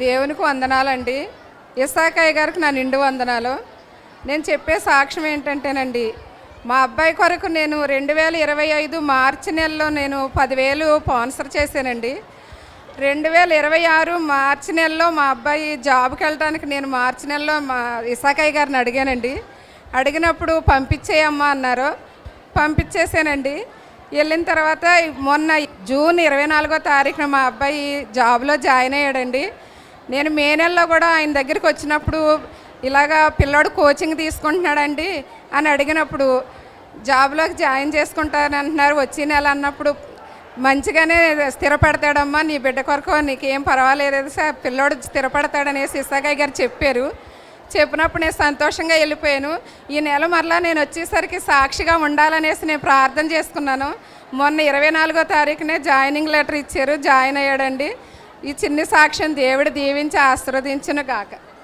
దేవునికి వందనాలండి. ఇస్సాకయ్య గారికి నా నిండు వందనాలు. నేను చెప్పే సాక్ష్యం ఏంటంటేనండి, మా అబ్బాయి కొరకు నేను 2025 మార్చి నెలలో నేను 10,000 స్పాన్సర్ చేశానండి. 2026 మార్చి నెలలో మా అబ్బాయి జాబ్కి వెళ్ళడానికి నేను మార్చి నెలలో మా ఇస్సాకయ్య గారిని అడిగానండి. అడిగినప్పుడు పంపించేయమ్మా అన్నారు. పంపించేసానండి. వెళ్ళిన తర్వాత మొన్న జూన్ 24వ తారీఖున మా అబ్బాయి జాబ్లో జాయిన్ అయ్యాడండి. నేను మే నెలలో కూడా ఆయన దగ్గరికి వచ్చినప్పుడు ఇలాగా పిల్లోడు కోచింగ్ తీసుకుంటున్నాడండి అని అడిగినప్పుడు జాబ్లోకి జాయిన్ చేసుకుంటానంటున్నారు వచ్చే నెల అన్నప్పుడు, మంచిగానే స్థిరపడతాడమ్మా నీ బిడ్డ కొరకు, నీకేం పర్వాలేదు సార్, పిల్లోడు స్థిరపడతాడనేసి ఇస్సాకయ్య గారు చెప్పారు. చెప్పినప్పుడు నేను సంతోషంగా వెళ్ళిపోయాను. ఈ నెల మరలా నేను వచ్చేసరికి సాక్షిగా ఉండాలనేసి నేను ప్రార్థన చేసుకున్నాను. మొన్న 24వ తారీఖునే జాయినింగ్ లెటర్ ఇచ్చారు, జాయిన్ అయ్యాడండి. ఈ చిన్ని సాక్ష్యం దేవుడు దీవించి ఆశీర్వదించును గాక.